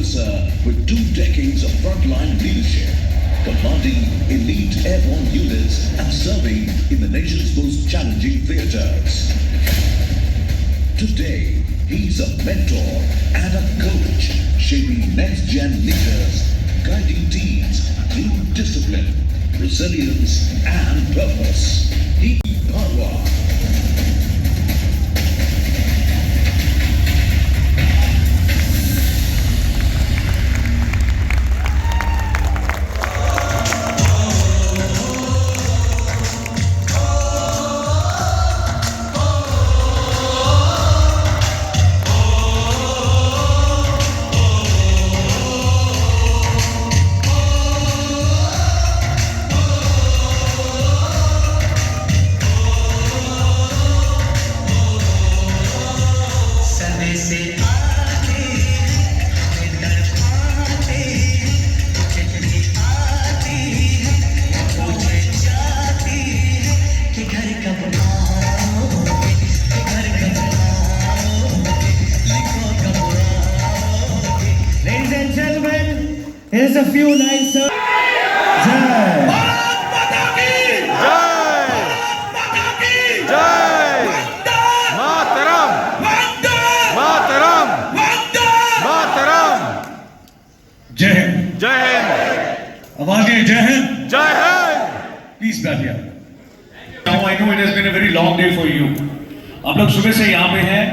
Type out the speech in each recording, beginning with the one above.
officer with 2 decades of frontline leadership, commanding elite airborne units and serving in the nation's most challenging theaters. Today, he's a mentor and a coach, shaping next-gen leaders, guiding teams through discipline, resilience, and purpose. He Power. Here's a few lines, sir. Jai. Bharat माता की जय माता की जय वंदे मातरम वंदे मातरम वंदे मातरम जय हिंद। जय हिंद आवाज़ें जय हिंद। जय हिंद Please बैठिए। Now I know it has been a very long day for you. आप लोग सुबह से यहाँ पे हैं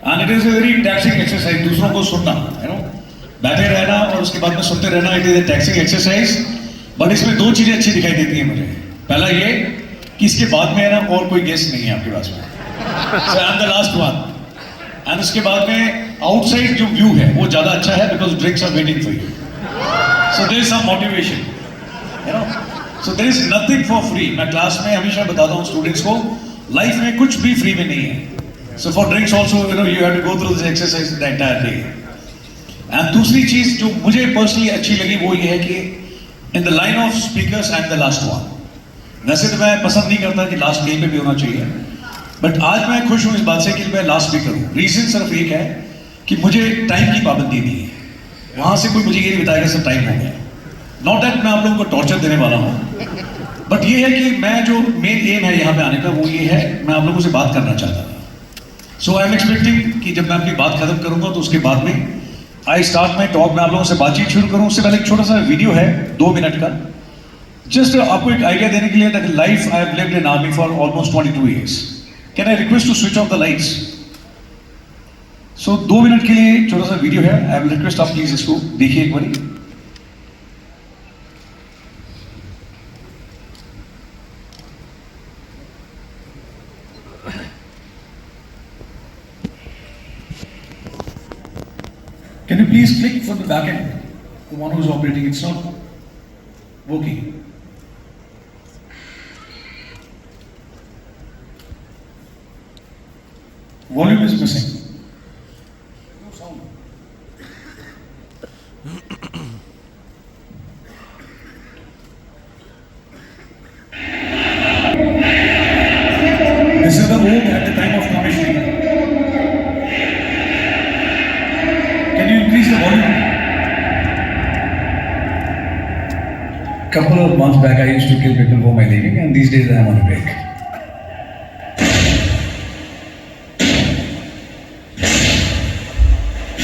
and it is a very taxing exercise. दूसरों को सुनना, you know, बैठे रहना और उसके बाद में सुनते रहना, it is a taxing exercise. But इसमें 2 चीजें अच्छी दिखाई देती हैं मुझे। पहला ये कि इसके बाद में है ना और कोई गेस्ट नहीं है आपके पास में। So I am the last one. And उसके बाद में आउटसाइड जो व्यू है वो ज्यादा अच्छा है because drinks are waiting for you. So there is some motivation, you know. So there is nothing for free. मैं क्लास में हमेशा बताता हूँ स्टूडेंट्स को, लाइफ में कुछ भी फ्री में नहीं है. So for drinks also, you know, you have to go through this exercise the entire day. And दूसरी चीज जो मुझे पर्सनली अच्छी लगी वो ये है कि in the line of speakers I am the last one. वैसे तो मैं पसंद नहीं करता कि लास्ट कहीं पे भी होना चाहिए, बट आज मैं खुश हूँ इस बात से कि मैं लास्ट स्पीकर हूँ. रीजन सिर्फ एक है कि मुझे टाइम की पाबंदी नहीं है. वहां से कोई मुझे ये नहीं बताएगा सर टाइम हो गया. नॉट दैट मैं आप लोगों को टॉर्चर देने वाला हूँ, बट ये है कि मैं जो मेन एम है यहाँ पे आने का वो ये है, मैं आप लोगों से बात करना चाहता था. सो आई एम एक्सपेक्टिंग कि जब मैं अपनी बात खत्म करूंगा तो उसके बाद में आई स्टार्ट माई टॉक. मैं आप लोगों से बातचीत शुरू करूँ उससे पहले एक छोटा सा वीडियो है 2 मिनट का, जस्ट आपको एक आइडिया देने के लिए that life I have lived in army for almost 22 years. Can I request to switch off the lights? So 2 minute के लिए छोटा सा वीडियो है. आई विल रिक्वेस्ट आप प्लीज इसको देखिए एक बारी. Can you please click for the back end? The one who's operating, it's not working. Volume is missing. No sound. This is the room at the time of commissioning. Can you increase the volume? Couple of months back, I used to kill people for my living, and these days I am on a break.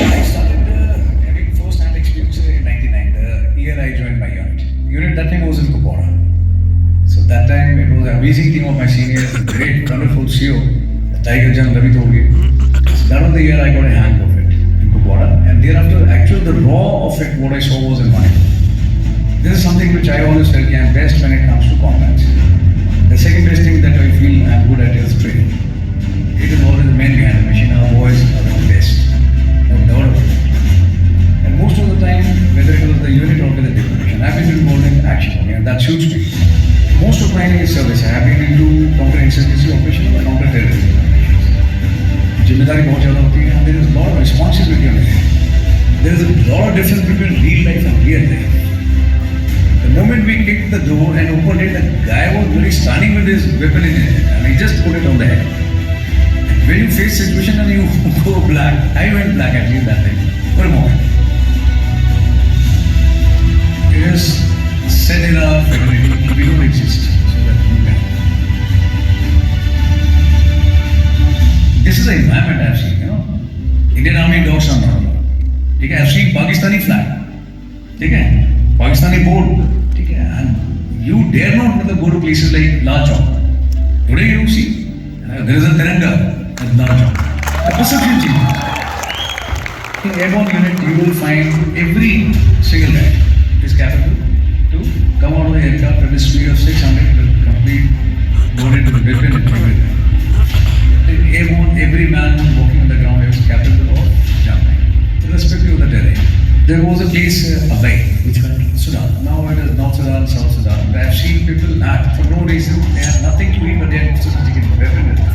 I started having first-hand experience in '99, the year I joined my unit. Unit that time was in Kupwara. So that time it was an amazing team of my seniors, a great, wonderful CEO, Tiger Jan Ravi Toge. So that was the year I got a hang of it in Kupwara, and thereafter, actually the raw of it, what I saw was in mind. This is something which I always felt I am best when it comes to combat. The second best thing that I feel I am good at is training. It is always the men behind the machine, our boys are the best. No doubt about it. And most of the time, whether it was the unit or with the division, I have been involved in action, and that suits me. Most of my service, I have been into counter-insurgency operation or counter-terrorism operations. जिम्मेदारी बहुत ज़्यादा होती है, and there is a lot of responsibility on it. There is a lot of difference between real life and real life. The moment we kicked the door and opened it, the guy was really standing with his weapon in his hand, and he just put it on the head. And when you face situation and you go black, I went black at least that time, for a moment. Indian army dogs are not allowed, ठीक है। I seen Pakistani flag, ठीक है, Pakistani board, ठीक है, and you dare not मतलब go to places like Lal Chowk. Today you see there is a tiranga at Lal Chowk, a perception change. In airborne unit you will find every single guy is capable to come out of the aircraft at a speed of 600 with complete loaded weapon and everything. In airborne, every man who's walking on the ground is capable of jumping, irrespective of the terrain. There was a place, Abay, which country? Sudan. Now it is North Sudan, South Sudan. I have seen people act for no reason. They have nothing to eat, but they are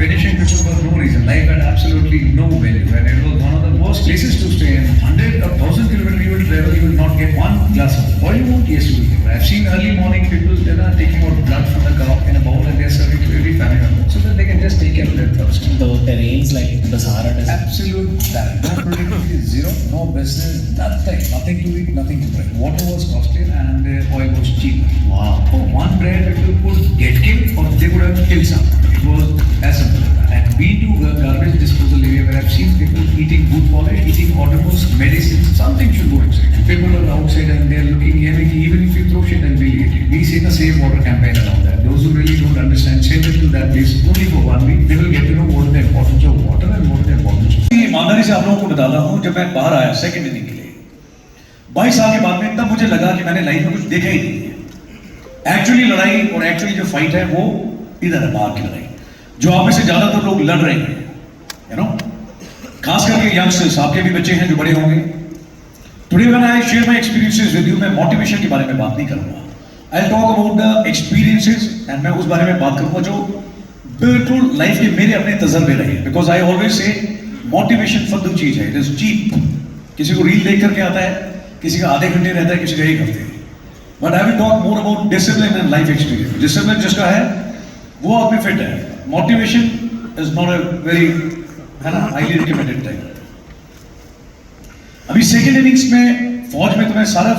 finishing people for no reason. Life had absolutely no value, and it was one of the worst places to stay in. 100 or 1,000 kilometers you will travel, you will not get one glass of water. All you want, yes, you will get. I have seen early morning people that are taking out blood from the cow in a bowl and they are serving to every family member, so that they can just take care of their thirst. The terrains like the Sahara Desert. Absolute bad. No productivity, zero. No business, nothing to eat, nothing to drink. Water was costly and oil was cheap. Wow. For one bread, people could get killed or they would have killed someone. It was as simple as that. And been to a garbage disposal area where I've seen people eating boot polish, eating autonomous medicines. Something should go inside. People are outside and they're looking here, even if you throw shit and we'll eat it. We see the Save Water campaign around that. Those who really don't understand, send them to that place only for 1 week. They will get to know what is the importance of water and what is the importance of. ईमानदारी से आप लोगों को बताता हूँ, जब मैं बाहर आया सेकंड इनिंग के लिए 22 साल के बाद में, तब मुझे लगा कि मैंने लाइफ में कुछ देखा ही नहीं है। एक्चुअली लड़ाई और एक्चुअली जो फाइट है वो इधर है, बाहर की लड़ाई, जो आप में से ज्यादातर लोग लड़ रहे हैं, यू नो, खास करके यंगस्टर्स, आपके भी बच्चे हैं जो बड़े होंगे। Today when I share my experiences with you, मैं मोटिवेशन के बारे में बात नहीं करूंगा। I talk about the experiences and मैं उस बारे में बात करूंगा जो बिल्कुल लाइफ के मेरे अपने तजर्बे रहे, बिकॉज आई ऑलवेज से मोटिवेशन फद्दू चीज है, इट इज चीप। किसी को रील देख करके आता है, किसी का आधे घंटे रहता है, किसी का 1 हफ्ते। But I will talk more about discipline and life experience. Discipline जिसका है वो आदमी फिट है, motivation is not a very, है ना, हाईली रिकमेंडेड टाइप। अभी सेकेंड इनिंग्स में फौज में तुम्हें सारा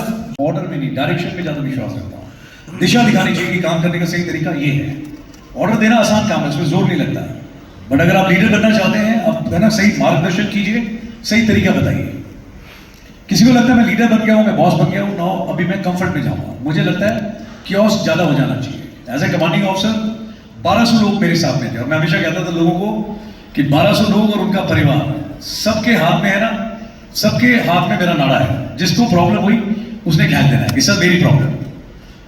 ऑर्डर में नहीं, डायरेक्शन में ज्यादा विश्वास रखता हूँ। दिशा दिखानी चाहिए कि काम करने का सही तरीका ये है। ऑर्डर देना आसान काम है, इसमें जोर नहीं लगता, बट अगर आप लीडर बनना चाहते हैं, आप है ना, सही मार्गदर्शन कीजिए, सही तरीका बताइए। किसी को लगता है मैं लीडर बन गया हूं, मैं बॉस बन गया हूं, नो, अभी मैं कंफर्ट में जाऊंगा। मुझे लगता है क्योस ज्यादा हो जाना चाहिए। एज ए कमांडिंग ऑफिसर 1200 लोग मेरे साथ में थे और मैं हमेशा कहता था लोगों को कि 1200 लोग और उनका परिवार सबके हाथ में है ना, सबके हाथ में मेरा नाड़ा है। जिसको प्रॉब्लम हुई उसने ख्याल देना है कि सर मेरी प्रॉब्लम।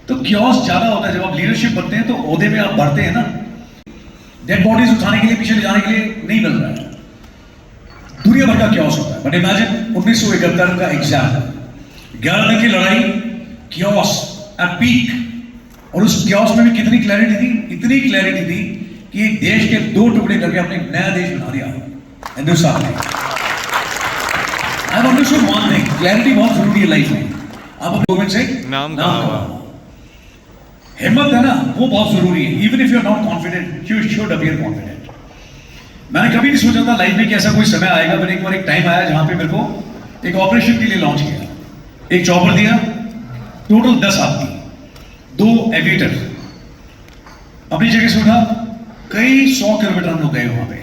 तो क्योस ज्यादा होता है जब आप लीडरशिप बनते हैं, तो ओहदे में आप बढ़ते हैं ना, डेड बॉडीज उठाने के लिए, पीछे ले जाने के लिए नहीं मिल रहा है। दुनिया भर का क्योस होता है, बट इमेजिन 1971 का एग्जाम, 11 दिन की लड़ाई, क्योस एट पीक, और उस क्योस में भी कितनी क्लैरिटी थी, इतनी क्लैरिटी थी कि एक देश के 2 टुकड़े करके अपने एक नया देश बना दिया हिंदुस्तान ने। I understood one thing, clarity बहुत जरूरी है लाइफ में। आप गवर्नमेंट से नाम कमाओ, हिम्मत है ना, वो बहुत जरूरी है। Even if you are not confident, you should appear confident. मैंने कभी नहीं सोचा था लाइफ में कि ऐसा कोई समय आएगा, पर एक बार एक टाइम आया जहां पे मेरे को एक ऑपरेशन के लिए लॉन्च किया, एक चॉपर दिया, टोटल 10 आदमी, 2 एविएटर, अपनी जगह से उठा, कई 100 किलोमीटर हम लोग गए वहां पे,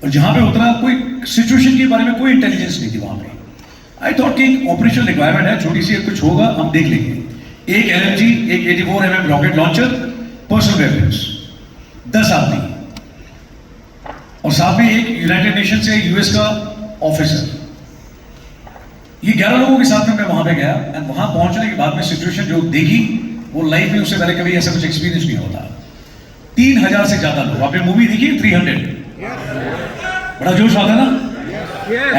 और जहां पे उतरा कोई सिचुएशन के बारे में कोई इंटेलिजेंस नहीं थी वहां पे। आई थॉट कि ऑपरेशन रिक्वायरमेंट है, छोटी सी कुछ होगा, हम देख लेंगे। एक LMG, एक 84 mm rocket launcher, personal weapons, 10 आदमी, और साथ में एक यूनाइटेड नेशन से US का ऑफिसर। ये 11 लोगों के साथ में मैं वहां पे गया, एंड वहां पहुंचने के बाद में सिचुएशन जो देखी, वो लाइफ में उससे पहले कभी ऐसा कुछ एक्सपीरियंस नहीं होता। 3000 से ज्यादा लोग, आपने मूवी देखी 300, बड़ा जोश आता है ना।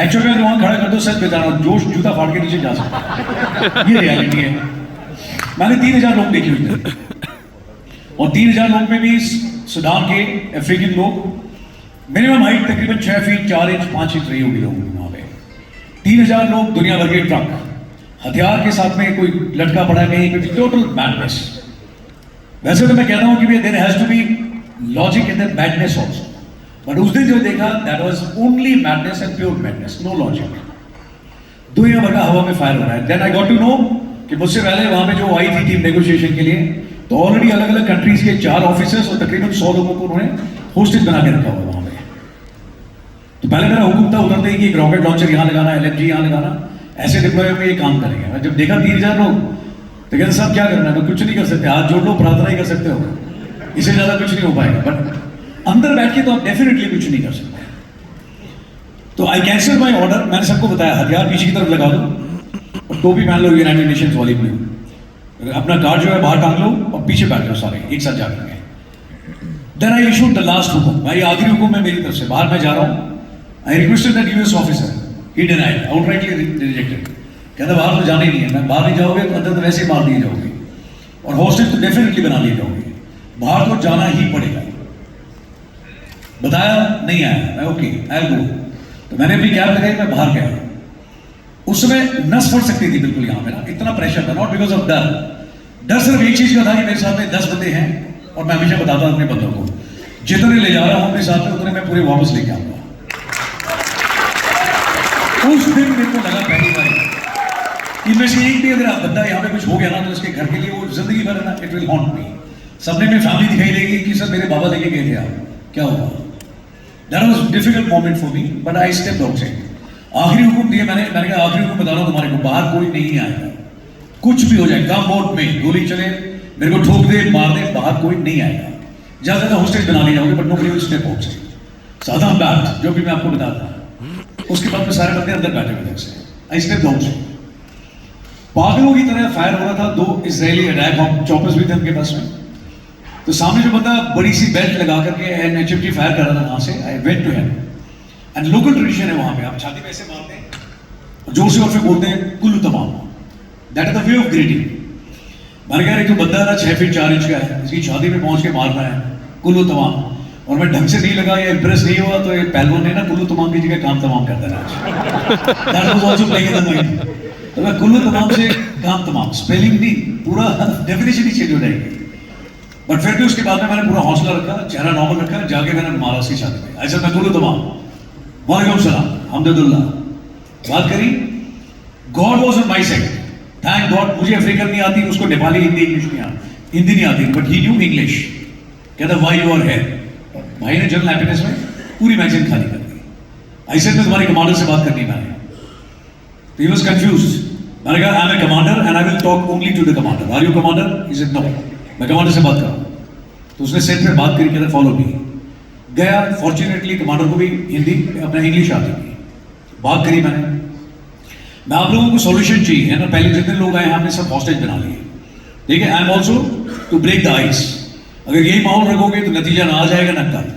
एक्चुअली में वहां खड़ा कर दो, सच बताना, जोश जूता फाड़ के नीचे जा सकता है, ये रियलिटी है। मैंने 3000 लोग देखे हुए थे, और 3000 लोग में भी सूडान के, अफ्रीकन लोग, मिनिमम हाइट तकरीबन 6 फीट 4 इंच 5 इंच रही होगी लोगों की वहां पे। 3000 लोग, दुनिया भर के ट्रक, हथियार के साथ में, कोई लटका पड़ा कहीं पे, टोटल मैडनेस। वैसे तो मैं कहता हूं कि there has to be logic in the madness also, but उस दिन जो देखा, that was only madness and pure madness, no logic. दुनिया भर का हवा में फायर हो रहा है। Then I got to know कि मुझसे पहले वहां पे जो आई थी टीम नेगोशिएशन के लिए, तो ऑलरेडी अलग अलग कंट्रीज के 4 ऑफिसर्स और तकरीबन 100 लोगों को उन्होंने होस्टेज बना के रखा हुआ वहां पे। तो पहले मेरा हुक्म था उतरते ही कि एक रॉकेट लॉन्चर यहाँ लगाना, LMG यहाँ लगाना, ऐसे डिप्लॉय में ये काम करेंगे। मैं जब देखा 3000 लोग तो कहते साहब क्या करना है, मैं कुछ नहीं कर सकते, हाथ जोड़ लो, प्रार्थना ही कर सकते हो, इससे ज्यादा कुछ नहीं हो पाएगा। बट अंदर बैठ के तो आप डेफिनेटली कुछ नहीं कर सकते। तो आई कैंसिल माई ऑर्डर। मैंने सबको बताया हथियार पीछे की तरफ लगा दो और टोपी पहन लो यूनाइटेड नेशंस वाली ब्लू, अपना कार्ड जो है बाहर टांग लो और पीछे बैठ जाओ सारे एक साथ जाकर। Then I issued the last हुकुम, भाई आखिरी हुकुम है मेरी तरफ से, बाहर मैं जा रहा हूँ। I requested that US officer, he denied, outrightly rejected. कहता बाहर तो जाने नहीं है, मैं बाहर नहीं जाओगे तो अंदर तो वैसे ही मार दिए जाओगे और हॉस्टेज तो डेफिनेटली बना लिए जाओगे, बाहर तो जाना ही पड़ेगा। बताया नहीं आया, मैं ओके आई गो। तो मैंने अपनी कैब लगाई, मैं बाहर गया। उस समय नस फट सकती थी बिल्कुल यहाँ पे ना, इतना प्रेशर था, नॉट बिकॉज ऑफ डर। डर सिर्फ एक चीज का था कि मेरे साथ में 10 बंदे हैं और मैं हमेशा बताता हूं अपने बंदों को, जितने ले जा रहा हूं अपने साथ में उतने मैं पूरे वापस लेके आऊंगा। उस दिन मेरे को लगा पहली बार इनमें से एक भी अगर आप बंदा यहाँ पे कुछ हो गया ना तो इसके घर के लिए वो जिंदगी भर ना इट विल हॉन्ट मी। सपने में फैमिली दिखाई देगी कि सर मेरे बाबा लेके गए थे, आप क्या हुआ। That was difficult moment for me but I stepped outside. आखिरी हुक्म दिया मैंने कहा आखिरी हुक्म बता रहा हूं तुम्हारे को, बाहर कोई नहीं आएगा, कुछ भी हो जाए, कम बोट में गोली चले, मेरे को ठोक दे, मार दे, बाहर कोई नहीं आएगा। ज्यादा ज्यादा होस्टेज बना ले जाओगे but nobody will step outside. साधा बैठ जो भी मैं आपको बताता। उसके बाद में सारे बंदे अंदर बैठे हुए थे। आई स्टेप आउटसाइड। पागलों की तरह फायर हो रहा था, 2 इजरायली अटैक बम चॉपर्स भी थे उनके पास में। तो सामने जो बंदा बड़ी सी बेल्ट लगा करके HMG फायर कर रहा था वहां से, I went to him and local tradition है वहां पे, आप छाती में ऐसे मारते हैं जोर से और फिर बोलते हैं कुल्लू तमाम। That is the way of greeting. मैंने कहा जो बंदा ना 6 फीट 4 इंच का है, इसकी छाती में पहुंच के मार रहा है कुल्लू तमाम, और मैं ढंग से नहीं लगा या इम्प्रेस नहीं हुआ तो ये पहलवान ने ना कुल्लू तमाम की जगह काम तमाम कर देना। That was also playing in the mind. तो मैं कुल्लू तमाम से काम तमाम, स्पेलिंग नहीं, पूरा डेफिनेशन ही चेंज हो जाएगी। बट फिर भी उसके बाद में मैंने पूरा हौसला रखा, चेहरा नॉर्मल रखा, जाके मैंने मारा उसकी छाती में। ऐसा मैं कुल्लू तमाम, वालेकुम सलाम, हमदुलिल्लाह, बात करी। God was on my side, thank God. मुझे अफ्रीकन नहीं आती, उसको नेपाली, हिंदी, इंग्लिश नहीं आती, हिंदी नहीं आती, बट ही न्यू इंग्लिश। कहता व्हाई यू आर हियर। भाई ने जनरल हैप्पीनेस में पूरी मैगजीन खाली कर दी। आई सेड मैं तुम्हारे कमांडर से बात करनी मैंने। तो ही वाज कंफ्यूज्ड। मैंने कहा I am a commander and I will talk only to the commander. Are you commander? He said no, मैं कमांडर से बात कर रहा हूं। तो उसने सेट पे बात करी, कहता फॉलो मी। गया, फॉर्चुनेटली कमांडर को भी हिंदी अपना इंग्लिश आती थी। बात करी मैंने, मैं आप लोगों को सॉल्यूशन चाहिए है ना, पहले जितने लोग आए हमने सब हॉस्टेज बना लिए, ठीक है। I am also to break the ice. अगर यही माहौल रखोगे तो नतीजा ना आ जाएगा ना कल,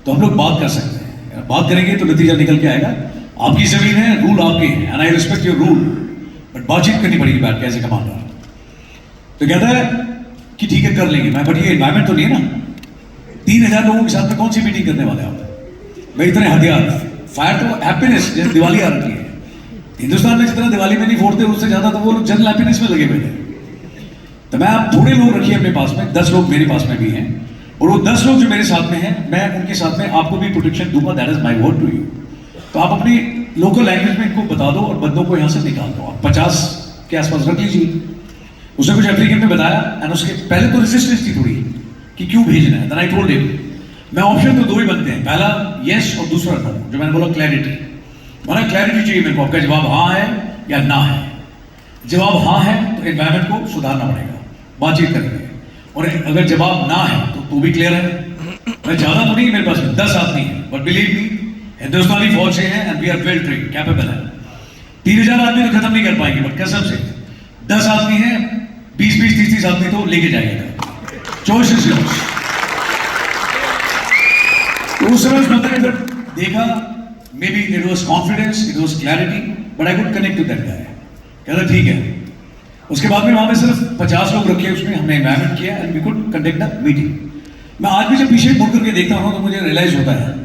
तो हम लोग बात कर सकते हैं, बात करेंगे तो नतीजा निकल के आएगा। आपकी जमीन है, रूल आपके हैं, and I respect your rule, but बातचीत करनी पड़ेगी बैठ के एज ए कमांडर। तो कहता है कि ठीक है कर लेंगे। मैं बट ये एनवायरमेंट तो नहीं है ना, 3000 लोगों के साथ में कौन सी मीटिंग करने वाले आप। भाई इतने हथियार, फायर तो हैप्पीनेस, जैसे दिवाली आ रही है हिंदुस्तान में, जितना दिवाली में नहीं फोड़ते उससे ज्यादा तो वो लोग जनरल हैप्पीनेस में लगे हुए थे। तो मैं आप थोड़े लोग रखिए अपने पास में, 10 लोग मेरे पास में भी हैं, और वो 10 लोग जो मेरे साथ में हैं मैं उनके साथ में आपको भी प्रोटेक्शन दूंगा। That is my word to you. तो आप अपनी लोकल लैंग्वेज में इनको बता दो और बंदों को यहाँ से निकाल दो। आप 50 के आसपास रख लीजिए। उसने कुछ अफ्रीकन में बताया एंड उसके पहले तो रेजिस्टेंस थी थोड़ी कि क्यों भेजना है। देन आई टोल्ड हिम, मैं ऑप्शन तो 2 ही बनते हैं, पहला यस और दूसरा था जो मैंने बोला क्लैरिटी। मैंने क्लैरिटी चाहिए मेरे को, आपका जवाब हाँ है या ना है। जवाब हाँ है तो एनवायरमेंट को सुधारना पड़ेगा, बातचीत करेंगे, और अगर जवाब ना है तो भी क्लियर है। मैं ज्यादा तो नहीं, मेरे पास 10 आदमी है, बट बिलीव मी हिंदुस्तानी फौज से हैं and we are well trained, capable है। 3000 आदमी तो खत्म नहीं कर पाएंगे, बट कसम से 10 आदमी हैं, 20-20, 30-30 आदमी तो लेके जाएगा। Choice is yours. तो उस समय उस बंदे ने जब देखा, maybe it was confidence, it was clarity, but I could connect to that guy. कहता ठीक है। उसके बाद में वहां पे सिर्फ 50 लोग रखे, उसमें हमने एनवायरमेंट किया and we could conduct the meeting. मैं आज भी जब पीछे मुड़ करके देखता हूं तो मुझे रियलाइज होता है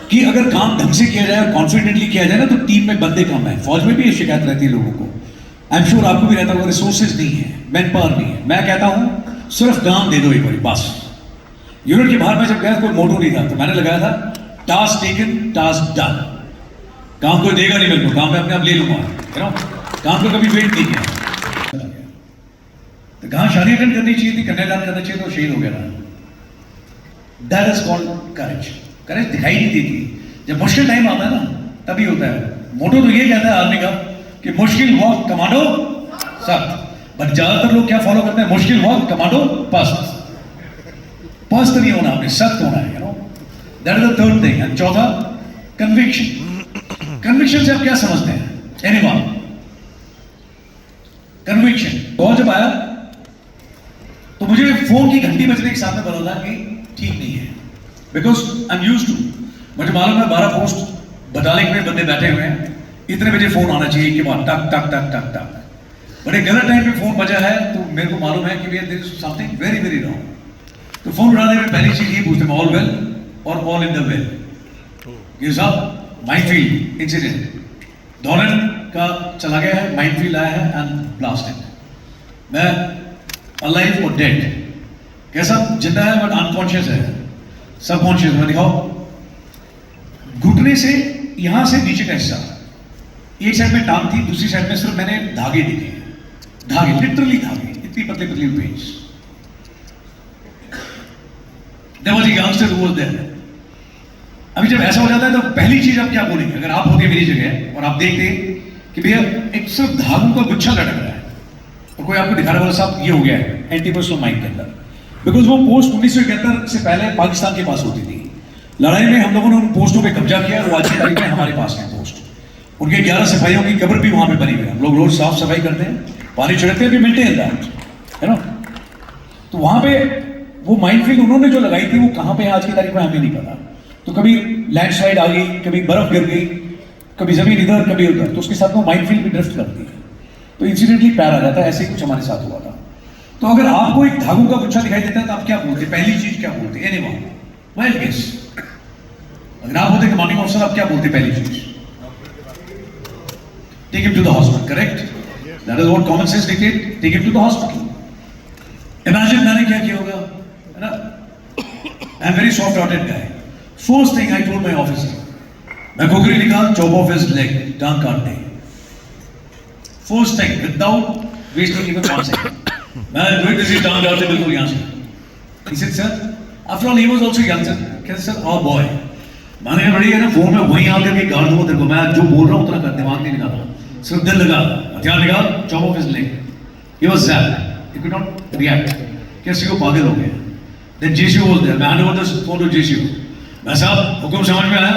कि अगर काम ढंग से किया जाए और कॉन्फिडेंटली किया जाए ना, तो टीम में बंदे कम है। फौज में भी ये शिकायत रहती है लोगों को, आई एम श्योर आपको भी रहता होगा, रिसोर्सेज नहीं है, मैन पावर नहीं है। मैं कहता हूं सिर्फ काम दे दो एक बार बस। यूनिट के बाहर में जब गया कोई मोटो नहीं था, तो मैंने लगाया था टास्क टेकन टास्क डन। काम कोई देगा नहीं मेरे को, काम मैं अपने आप ले लूंगा, काम को कभी वेट नहीं किया। तो कहाँ शादी अटेंड करनी चाहिए थी, कन्यादान करना चाहिए, तो शहीद हो गया था। दैट इज कॉल्ड करेज। करेज दिखाई नहीं देती, जब मुश्किल टाइम आता है ना तभी होता है। मोटो तो ये कहता है आर्मी का कि मुश्किल वक्त कमांडो सख्त, बट ज्यादातर लोग क्या फॉलो करते हैं, मुश्किल वक्त कमांडो पस्त। पस्त नहीं होना, आपने सख्त होना है, you no, that is the third thing. And चौथा, कन्विक्शन। कन्विक्शन से आप क्या समझते हैं? Anyone conviction. कॉल जब आया तो मुझे फोन की घंटी बजने के साथ में पता था कि ठीक नहीं है, because I am used to, मुझे मालूम है 12 पोस्ट बटालियन में बंदे बैठे हुए हैं, इतने बजे फोन आना चाहिए कि बाद टक टक टक टक टक, बट एक गलत टाइम पे फोन बजा है तो मेरे को मालूम है कि there is something very very wrong. तो फोन उठाने में पहली चीज ये पूछते हैं, ऑल वेल और ऑल इन द वेल। ये सब माइनफील्ड इंसिडेंट डॉलन का चला गया है, माइनफील्ड आया है एंड ब्लास्टेड। मैं अलाइव और डेड, कैसा जिंदा है बट अनकॉन्शियस है, सबकॉन्शियस। मैं दिखाओ, घुटने से यहां से नीचे का हिस्सा, एक साइड में टांग थी, दूसरी साइड में सिर्फ मैंने धागे दिखे, धागे, लिटरली धागे, इतनी पतली पतली page. There was a youngster who was there. अभी जब ऐसा हो जाता है तो पहली चीज आप क्या बोलेंगे? अगर आप होते मेरी जगह और आप देखते कि भैया एक सिर्फ धागों का गुच्छा लटक रहा है और कोई आपको दिखा रहा है, साहब ये हो गया है एंटी-पर्सनल माइंड के अंदर, बिकॉज वो पोस्ट 1971 से पहले पाकिस्तान के पास होती थी। लड़ाई में हम लोगों ने उन पोस्टों पे कब्जा किया और आज की तारीख में हमारे पास है पोस्ट। उनके 11 सिपाहियों की कब्र भी वहां पे बनी हुई है। हम लोग रोज साफ सफाई करते हैं, पानी छिड़कते हैं, भी मेंटेन दैट, है ना। तो वहां पे वो माइनफील्ड उन्होंने जो लगाई थी वो कहां पे आज की तारीख में हमें नहीं पता। तो कभी लैंडस्लाइड आ गई, कभी बर्फ गिर गई, कभी जमीन इधर कभी उधर, तो उसके साथ वो माइनफील्ड भी ड्रिफ्ट करती है, तो इंसिडेंटली पैर आ जाता है। ऐसे ही कुछ हमारे साथ हुआ था। तो अगर आपको एक धागों का गुच्छा दिखाई देता है तो आप क्या बोलते? पहली चीज क्या बोलते? Anyone wild guess. अगर आप होते कमांडिंग ऑफिसर, आप क्या बोलते? पहली चीज, take him to the hospital, correct? That is what common sense dictate, take him to the hospital. Imagine मैंने क्या किया होगा, है ना। I am very soft hearted guy. First thing I told my officer, मैं कुकरी निकाल, चॉप ऑफ हिज लेग, टांग काट दे। First thing, without wasting even 1 second, मैं डूइंग दिस, टांग काट दे बिल्कुल यहां से। He said, sir, after all he was also young, sir. Can sir, oh boy, मैंने कहा बड़ी है ना, फोन में वहीं आकर के गाड़ दूंगा तेरे को, मैं जो बोल रहा हूं उतना कर, दिमाग नहीं लगाता, सिर्फ दिल लगा, हथियार निकाल, chop off his leg. He was zapped, he could not react, कैसे वो पागल हो गया। Then JCO was there, मैं hand over the phone to JCO, मैं साहब हुक्म समझ में आया?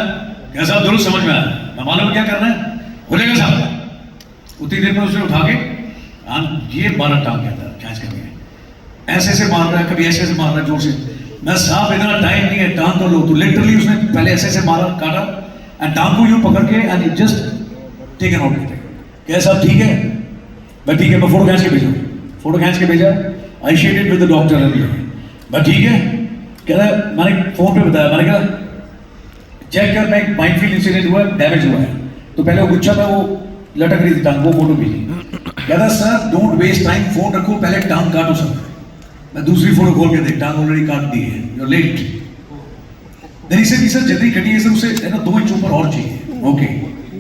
क्या साहब दुरुस्त समझ में आया? मैं मालूम क्या करना है, हो जाएगा साहब। उतनी देर में उसने उठा के ये 12 टांग के अंदर खींच करके ऐसे ऐसे मार रहा है, कभी ऐसे ऐसे मार रहा है जोर से। मैं साहब इतना टाइम नहीं है, टांग तो लो। तो लिटरली उसने पहले ऐसे ऐसे मारा, काटा, एंड टांग को यूं पकड़ के एंड जस्ट टेकन आउट करते। क्या साहब ठीक है? मैं ठीक है, मैं फोटो खींच के भेजा, फोटो खींच के भेजा, I shared with the doctor अभी। मैं ठीक है, कह रहा है, मैंने फोन पे बताया, मैंने कहा चेक कर, मैं माइनफील्ड इंसिडेंट हुआ है, डैमेज हुआ है। तो पहले वो गुच्छा था, वो लटक रही थी टांग, वो फोटो भेजी। कहता sir don't waste time, phone रखो, पहले टांग काटो सर। मैं दूसरी फोटो खोल के देख, टांग ऑलरेडी काट दी है, you are late. Then sir sir जल्दी कटिए सर, उसे है ना 2 इंच ऊपर और चाहिए। Okay,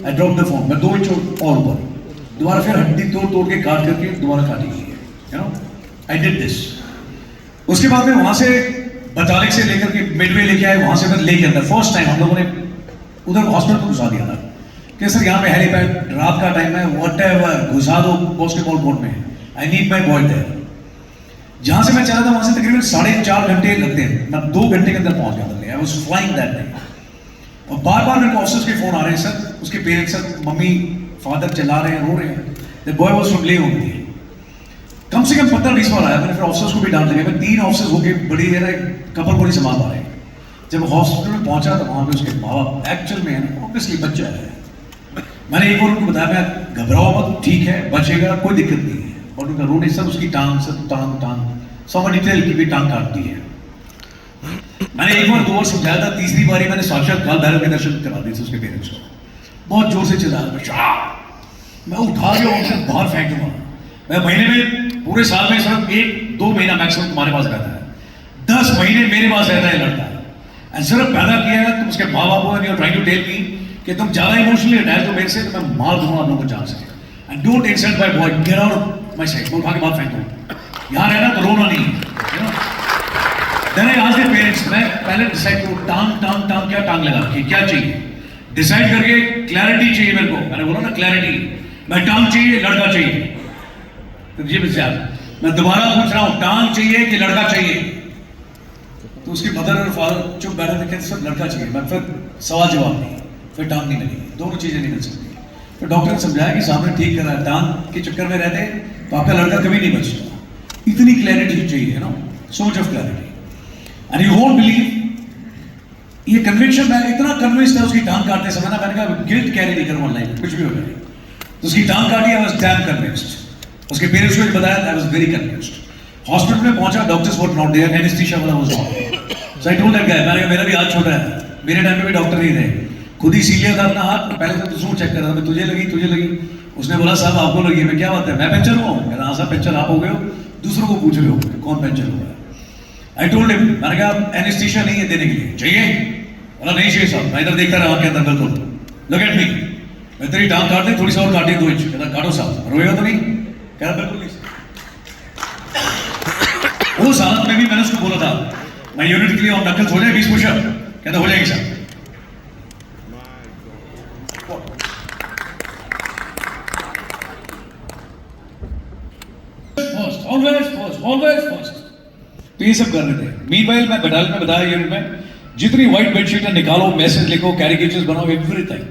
I drop the phone, मैं 2 इंच और ऊपर, दोबारा फिर हड्डी तोड़ के काट करके दोबारा काटी गई है, you no, I did this. उसके बाद में वहां से बटालिक से लेकर के मिडवे लेके आए, वहां से फिर लेके अंदर फर्स्ट टाइम हम लोगों ने उधर हॉस्पिटल को घुसा दिया था कि सर यहाँ पे हेलीपैड, रात का टाइम है, व्हाटएवर, घुसा दो बास्केटबॉल कोर्ट में, I need my boy there. जहां से मैं चला था वहां से तकरीबन 4.5 घंटे लगते हैं, मैं 2 घंटे के अंदर पहुंच गया था। I was flying that day. और बार बार मेरे को ऑफिसर्स के फोन आ रहे हैं, सर उसके पेरेंट्स, सर मम्मी फादर चिल्ला रहे हैं, रो रहे हैं, the boy was from Leh. कम से कम 15-20 बार आया, मैंने फिर ऑफिसर्स को भी डांट दिया। मैं 3 ऑफिसर्स होके बड़ी देर कपल को नहीं संभाल पा रहे। जब हॉस्पिटल में पहुंचा तो वहां पे उसके माँ बाप एक्चुअल में है ना, ऑब्वियसली बच्चा है। मैंने एक बार उनको बताया, मैं घबराओ मत, ठीक है बचेगा, कोई दिक्कत नहीं है। और उनका रोने सब उसकी टांग, सब टांग समझ डिटेल की भी टांग काटती है। मैंने एक बार 2 बार समझाया था, तीसरी बारी मैंने साक्षात काल भैरव के दर्शन करा दिए थे उसके पेरेंट्स को। बहुत जोर से चिल्लाया, मैं उठा के उनसे बाहर फेंक दूंगा। मैं महीने में पूरे साल में सिर्फ 1-2 महीना मैक्सिमम तुम्हारे पास रहता है, 10 महीने मेरे पास रहता है लड़का। एंड सिर्फ पैदा किया है, तुम उसके माँ बाप हो, and trying to tell me कि तुम ज्यादा इमोशनली अटैच हो मेरे से, तो मैं मार दूंगा आप लोगों को जान से। And don't insult my boy, get out my side. मैं उठा के बाहर फेंक दूंगा, यहाँ रहना तो रोना नहीं है। Then I asked the parents, मैं पहले डिसाइड करूं टांग क्या टांग लगा के क्या चाहिए। डिसाइड करके क्लैरिटी चाहिए मेरे को, मैंने बोला ना क्लैरिटी, मैं टांग चाहिए लड़का चाहिए, तो ये मैं दोबारा पूछ रहा हूं टांग चाहिए कि लड़का चाहिए? तो उसकी मदर और फादर चुप बैठे थे, कहते सर लड़का चाहिए। मैं फिर सवाल जवाब नहीं, फिर टांग नहीं मिली, दोनों चीजें नहीं मिल सकती। तो डॉक्टर ने समझाया कि सामने ठीक करा, टांग के चक्कर में रहते तो आपका लड़का कभी नहीं बचता। इतनी क्लैरिटी चाहिए ना, so much of clarity. And you won't believe, ये कन्विक्शन, मैं इतना कन्विंस था उसकी टांग काटते समय ना, मैंने कहा गिल्ट कैरी नहीं करूंगा लाइफ, कुछ भी हो जाए। तो उसकी टांग काटी, आई वाज डैम कन्विंस्ड। उसके पेरेंट्स को भी बताया, I was very convinced. Hospital में पहुंचा, doctors were not there, anaesthesia वाला was not. So I told that guy, मैंने कहा मेरा भी हाथ छोटा है, मेरे टाइम में भी डॉक्टर नहीं थे, खुद ही सीलिया था अपना हाथ, पहले तो दूसरों चेक कर रहा था, तुझे लगी। उसने बोला साहब आपको लगी, मैं क्या बात है, मैं पंचर हुआ हूँ? कहता हाँ साहब पंचर आप हो गए हो, दूसरों को पूछ रहे हो कौन पंचर हुआ। आई टोल्ड हिम, मैंने कहा एनेस्थीसिया नहीं है देने के लिए, चाहिए? बोला नहीं चाहिए साहब, मैं इधर देखता रहा आपके अंदर, बिल्कुल लुक एट मी, मैं तेरी टांग काट दे, थोड़ी सी और काट दी 2 इंच। कहता काटो साहब, रोएगा तो नहीं? कह रहा बिल्कुल नहीं। उस हालत में भी मैंने उसको बोला था मैं यूनिट के लिए और नकल हो जाए 20 पुशअप, कहता हो जाएगी साहब। Always first. तो ये सब कर रहे थे। मीनवाइल मैं बटालियन में बताया यूनिट में, जितनी व्हाइट बेडशीट निकालो, मैसेज लिखो, कैरिकेचर्स बनाओ, एवरीथिंग।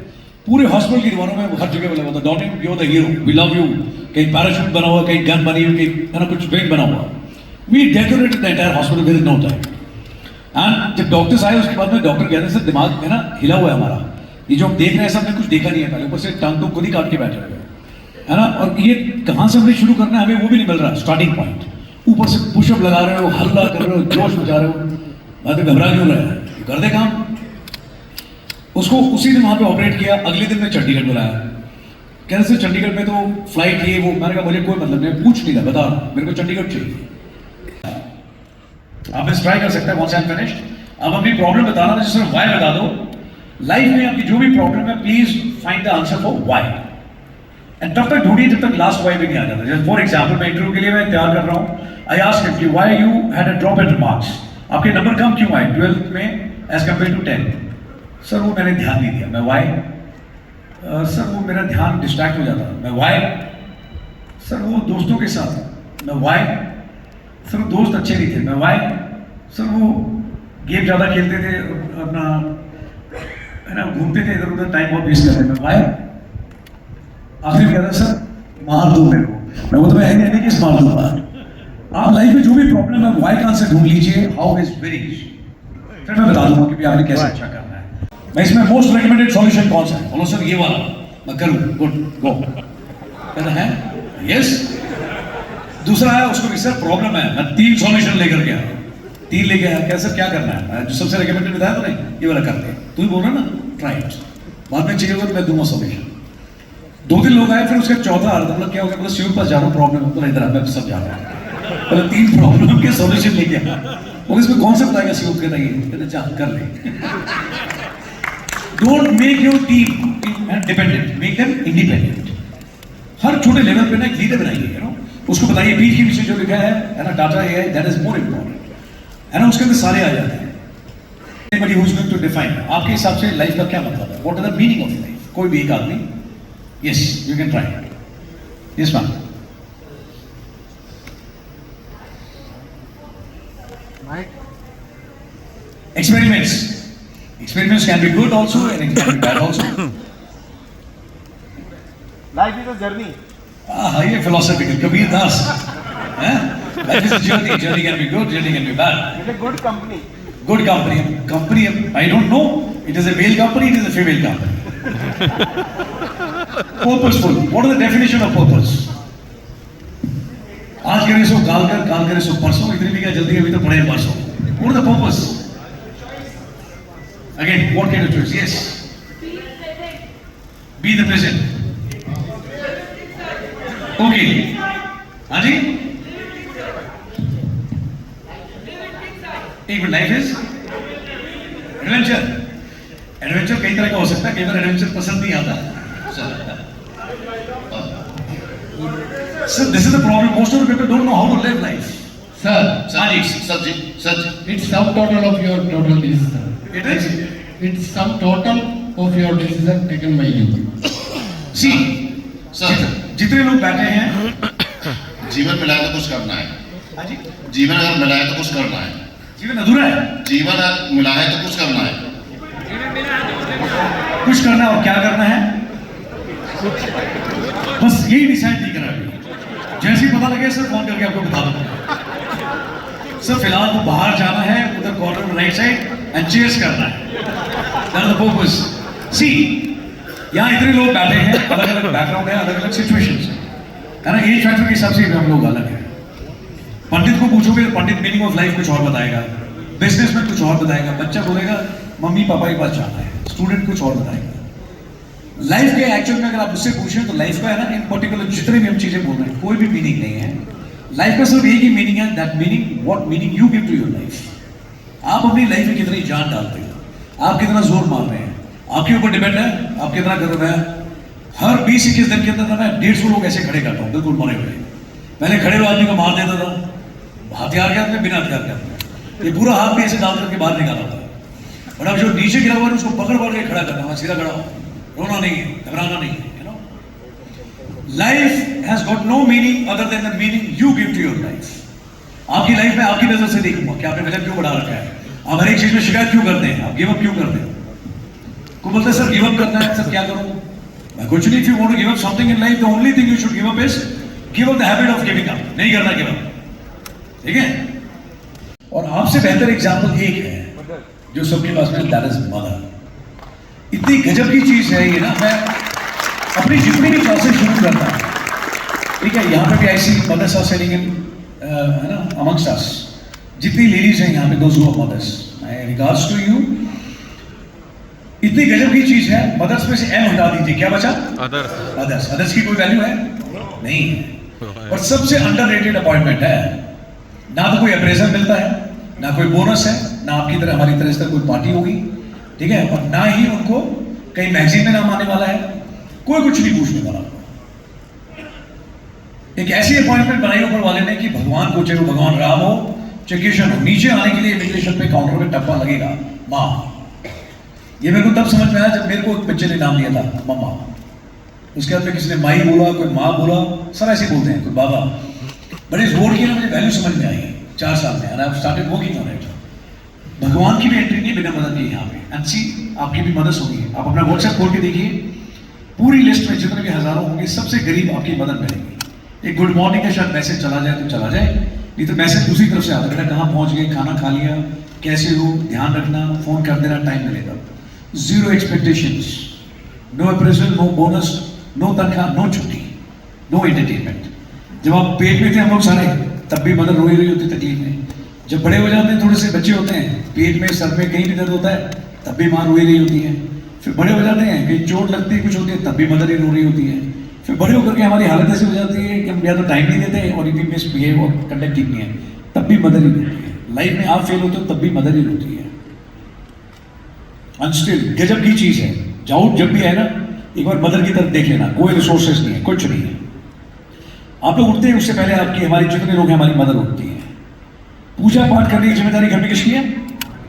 पूरे हॉस्पिटल की दीवारों में हर जगह बोला था doctor you are the hero, we love you. कहीं पैराशूट बना हुआ, कहीं गन बनी हुई, कहीं कुछ विंग बना हुआ। We decorated the entire hospital with no time. And जब डॉक्टर्स आए उसके बाद में डॉक्टर कहते सर दिमाग है ना हिला हुआ है हमारा, ये जो हम देख रहे हैं सब हमने कुछ देखा नहीं है पहले, ऊपर से टांग तो खुद ही काट के बैठे हुए है ना, और ये कहाँ से हमने शुरू करना है हमें वो भी नहीं मिल रहा स्टार्टिंग पॉइंट। ऊपर से पुशअप लगा रहे हो, हल्ला कर रहे हो, जोश बजा रहे हो, मैं तो घबरा क्यों रहा है, कर दे काम। उसको उसी दिन वहां पे ऑपरेट किया, अगले दिन मैं चंडीगढ़ बुलाया, कह रहे सर चंडीगढ़ में तो फ्लाइट ये वो, मैंने कहा मुझे कोई मतलब नहीं, पूछ नहीं रहा, बता मेरे को चंडीगढ़ चाहिए। आप इस ट्राई कर सकते हैं वंस आई एम फिनिश्ड। अब अपनी प्रॉब्लम बताना ना, सिर्फ व्हाई बता दो। लाइफ में आपकी जो भी प्रॉब्लम है please find the answer for why, and तब तक ढूंढिए जब तक लास्ट व्हाई भी नहीं आ जाता। जैसे फॉर एग्जांपल मैं इंटरव्यू के लिए मैं तैयार कर रहा हूं, आई आस्क्ड हिम कि why you had a drop in marks, आपके नंबर कम क्यों आए 12th में as compare to 10th? Sir वो मैंने ध्यान नहीं दिया। मैं व्हाई? सर वो मेरा ध्यान डिस्ट्रैक्ट हो जाता। मैं व्हाई? सर वो दोस्तों के साथ। मैं व्हाई? सर वो दोस्त अच्छे नहीं थे। मैं व्हाई? सर वो गेम ज़्यादा खेलते थे, अपना है ना घूमते थे इधर उधर, टाइम बहुत वेस्ट करते थे। मैं व्हाई? आखिर में कहता सर मार दो मेरे को। मैं वो तो मैं नहीं किस मार दूंगा। आप लाइफ में जो भी प्रॉब्लम है व्हाई का आंसर ढूंढ लीजिए, हाउ इज वेरी इजी, फिर मैं बता दूंगा कि आपने कैसे अच्छा करना है। मैं इसमें मोस्ट रिकमेंडेड सॉल्यूशन कौन सा है? बोलो सर ये वाला। मैं करूँ, गुड गो। कहता है यस। दूसरा है उसको भी सर प्रॉब्लम है, मैं 3 सॉल्यूशन लेकर के आया, 3 लेके आया। क्या सर क्या करना है? जो सबसे रिकमेंडेड बताया तो नहीं, ये वाला करते, तू ही बोल रहा ना, ट्राई इट, बाद में चाहिए होगा तो मैं दूंगा सॉल्यूशन। 2 दिन लोग आए, फिर उसका चौथा अर्थ मतलब क्या हो गया, मतलब शिव पास जा रहा हूँ, प्रॉब्लम तो इधर मैं सब जा रहा हूँ, मतलब 3 प्रॉब्लम के सॉल्यूशन लेके आया। और इसमें कौन सा बताएगा शिव? कहता है कहते जा कर ले। Don't make your team dependent, make them independent. हर छोटे लेवल पे ना एक लीडर बनाइए, यू नो, उसको बताइए बीच के पीछे जो लिखा है ना, टाटा ये है, दैट इज मोर इंपॉर्टेंट, है ना, उसके अंदर सारे आ जाते हैं। Anybody who's going to define, आपके हिसाब से लाइफ का क्या मतलब है? What is the meaning of life? कोई भी एक आदमी, yes, you can try. Yes, ma'am. Experiments. Experiments can be good also and it can be bad also. Life is a journey. ये philosophical, Kabir Das. Life is a journey. Journey can be good, journey can be bad. It's a good company. Good company. Company, I don't know. It is a male company, it is a female company. Purposeful. What is the definition of purpose? आज करे सो काल करे सो परसों, इतनी भी क्या जल्दी अभी तो पढ़े परसों। What is the purpose? Again, what kind of choice? Yes. Be the present. Okay. हाँ जी? एक minute, life is adventure. Adventure कई तरह का हो सकता है, कई बार एडवेंचर पसंद नहीं आता। Sir this is the problem, most of the people don't know how to live life. Sir, सच it's sum total of your total is, sir. It is It's sum total of your decision taken by you. See sir जितने लोग बैठे हैं जीवन मिलाए तो कुछ करना है। हाँ जी, जीवन अगर मिलाए तो कुछ करना है। जीवन अधूरा है, जीवन अगर मिलाए तो कुछ करना है। कुछ करना है और क्या करना है बस यही डिसाइड नहीं करा अभी। जैसे ही पता लगे सर फोन करके आपको बता दूंगा। सर फिलहाल तो बाहर जाना है, उधर कॉर्नर में राइट साइड एंड चीयर्स करना है। That is the purpose. See यहाँ इतने लोग बैठे हैं, अलग अलग बैकग्राउंड है, अलग अलग सिचुएशंस है ना। एज फैक्टर के हिसाब से भी हम लोग अलग हैं। पंडित को पूछोगे तो पंडित मीनिंग ऑफ लाइफ कुछ और बताएगा, बिजनेस में कुछ और बताएगा, बच्चा बोलेगा मम्मी पापा के पास जाना है, स्टूडेंट कुछ और बताएगा। लाइफ के एक्चुअल में अगर आप उससे पूछें तो लाइफ का है ना, इन पर्टिकुलर जितने भी हम चीजें बोल रहे हैं कोई भी मीनिंग नहीं है। लाइफ का सिर्फ एक ही मीनिंग है, that meaning what meaning you give to your life. आप अपनी लाइफ में कितनी जान डालते हो, आप कितना जोर मार रहे हैं, आपके ऊपर डिपेंड है आप कितना कर रहे हैं। हर 20-21 दिन के अंदर मैं 150 लोग ऐसे खड़े करता हूँ बिल्कुल मरे हुए। पहले खड़े हुए आदमी को मार देता था हथियार के हाथ में, बिना हथियार के हाथ में, ये पूरा हाथ भी ऐसे डाल करके बाहर निकाला था। और अब जो नीचे गिरा हुआ है उसको पकड़ के खड़ा करना है, सीधा खड़ा हो, रोना नहीं है, घबराना नहीं है। You know life has got no meaning other than the meaning you give to your life. आपकी लाइफ में आपकी नजर से देखूंगा कि आपने वजन क्यों बढ़ा रखा है, आप हर एक चीज में शिकायत क्यों करते हैं, आप गिव अप क्यों करते हैं। को बोलते हैं सर गिव अप करना है, सर क्या करूं मैं, कुछ नहीं। If you want to give up something in life the only thing you should give up is give up the habit of giving up. नहीं करना गिव अप, ठीक है। और आपसे बेहतर एग्जाम्पल एक है जो सबके पास में, दैट इज मदर। इतनी गजब की चीज है ये ना, मैं अपनी जितनी भी क्लासेस शुरू करता हूँ, ठीक है, यहाँ पे भी ऐसी मदर्स आर सेटिंग इन है ना अमंगस्ट अस। जितनी लेडीज हैं यहाँ पे, those who are mothers, my regards to you. इतनी गजब की चीज है, मदर्स में से एम हटा दीजिए, क्या बचा, अदर्स। अदर्स, अदर्स की कोई वैल्यू है नहीं है। और सबसे अंडररेटेड अपॉइंटमेंट है। ना तो कोई अप्रेजल मिलता है, ना कोई बोनस है, ना आपकी तरह हमारी तरह से कोई पार्टी होगी, ठीक है, और ना ही उनको कहीं मैगजीन में नाम आने वाला है, कोई कुछ नहीं पूछने वाला। एक ऐसी अपॉइंटमेंट बनाई ऊपर वाले ने कि भगवान को, चाहे वो भगवान राम हो चाहे कृष्ण हो, नीचे आने के लिए इमिग्रेशन पे काउंटर पे टप्पा लगेगा माँ। ये मेरे को तब समझ में आया जब मेरे को एक बच्चे ने नाम लिया था मम्मा। उसके बाद में किसी ने माई बोला, कोई माँ बोला, सब ऐसे बोलते हैं, कोई बाबा। बड़े जोर की ना मुझे वैल्यू समझ में आई 4 साल में, and I have started working on it. भगवान की भी एंट्री नहीं बिना मदद के यहाँ पे। एंड सी आपकी भी मदद होगी, आप अपना व्हाट्सएप खोल के देखिए, पूरी लिस्ट में जितने भी हजारों होंगे सबसे गरीब आपकी मदद मिलेगी। एक गुड मॉर्निंग का शायद मैसेज चला जाए तो चला जाए, नहीं तो मैसेज दूसरी तरफ से आता है, बेटा कहाँ पहुंच गए, खाना खा लिया, कैसे हो, ध्यान रखना, फोन कर देना, टाइम मिलेगा। Zero expectations, no appraisal, no bonus, no तनख्वाह, नो छुट्टी, नो एंटरटेनमेंट। जब आप पेट में थे हम लोग सारे, तब भी मदर रोई रही होती तकलीफ में। जब बड़े हो जाते हैं, थोड़े से बच्चे होते हैं, पेट में सर में कहीं भी दर्द होता है, तब भी माँ रोई रही होती है। फिर बड़े हो जाते हैं, कहीं चोट लगती है, कुछ होती है, तब भी मदर ही रो रही होती है। फिर बड़े होकर के हमारी हालत ऐसी हो जाती है कि हम या तो टाइम नहीं देते और इतनी मिसबिहेव और कंडक्ट ठीक नहीं है, तब भी मदर ही रोती है। लाइफ में आप फेल होते हो तब भी मदर ही रोती है। अनस्टिल गजब की चीज है। डाउट जब भी है ना, एक बार मदर की तरफ देख लेना, कोई रिसोर्सेज नहीं है, कुछ नहीं है। आप लोग उठते हैं उससे पहले आपकी, हमारी जितने लोग हैं, हमारी मदर उठती है। पूजा पाठ करने की जिम्मेदारी घर में किसकी है,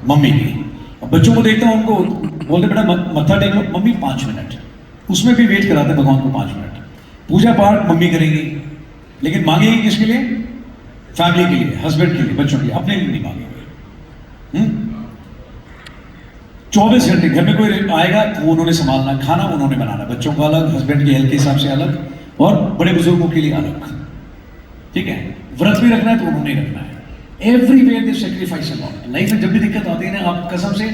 मम्मी की। और बच्चों को देखता हूँ, उनको बोलते बेटा मत्था टेक लो, मम्मी 5 मिनट, उसमें भी वेट कराते भगवान को 5 मिनट। पूजा पाठ मम्मी करेंगी, लेकिन मांगेगी किसके लिए, फैमिली के लिए, हस्बैंड के लिए, बच्चों के लिए, अपने लिए नहीं मांगेंगे। 24 घंटे घर में कोई आएगा तो वो उन्होंने संभालना, खाना उन्होंने बनाना, बच्चों को अलग, हस्बैंड की हेल्थ के हिसाब से अलग, और बड़े बुजुर्गों के लिए अलग, ठीक है। व्रत भी रखना है तो उन्होंने रखना है। Everywhere they sacrifice a lot. Life में जब भी दिक्कत आती है ना, आप कसम से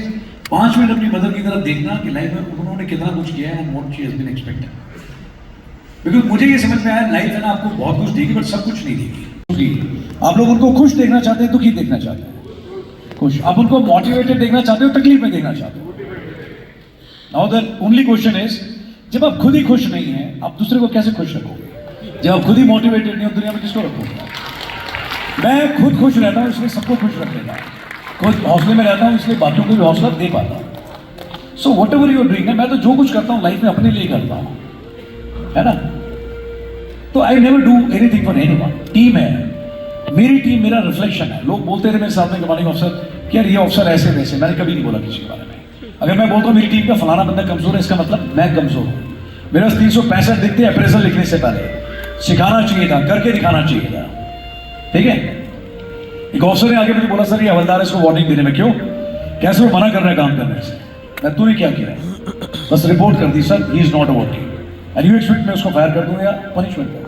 5 मिनट अपनी मदर की तरफ देखना कि लाइफ में उन्होंने कितना कुछ किया है, and what she has been expected. Because मुझे ये समझ में आया, लाइफ है ना आपको बहुत कुछ देगी, बट सब कुछ नहीं देगी। आप लोग उनको खुश देखना चाहते हैं, दुखी देखना चाहते हैं, खुश। आप उनको मोटिवेटेड देखना चाहते हो, तकलीफ में देखना चाहते हो। Now the only question is, जब आप खुद ही खुश नहीं है, आप दूसरे को कैसे खुश रखोगे? जब आप खुद ही मोटिवेटेड नहीं हो, दुनिया में किसको रखोगे? मैं खुद खुश रहता हूँ, इसलिए सबको खुश रख देता हूँ। खुद हौसले में रहता हूँ, इसलिए बाकियों को भी हौसला दे पाता हूँ। So whatever you are doing, मैं तो जो कुछ करता हूँ लाइफ में अपने लिए करता हूँ, है ना। तो I never do anything for anyone. Team है, मेरी टीम मेरा रिफ्लेक्शन है। लोग बोलते रहे मेरे सामने कमांडिंग ऑफिसर कि यार ये ऑफिसर ऐसे वैसे, मैंने कभी नहीं बोला किसी के बारे में। अगर मैं बोलता हूँ मेरी टीम का फलाना बंदा कमजोर है, इसका मतलब मैं कमजोर हूँ। मेरे पास 365 दिखते हैं अप्रेजल लिखने से पहले। सिखाना चाहिए था, करके दिखाना चाहिए था। ठीक है, एक ऑफिसर ने आगे मुझे बोला सर ये हवलदार है, इसको वार्निंग देने में। क्यों? कैसे वो मना कर रहा है काम करने से? मैं तूने क्या किया? बस रिपोर्ट कर दी sir, he is not a working, and you expect मैं उसको फायर कर दूं या पनिशमेंट कर दूं?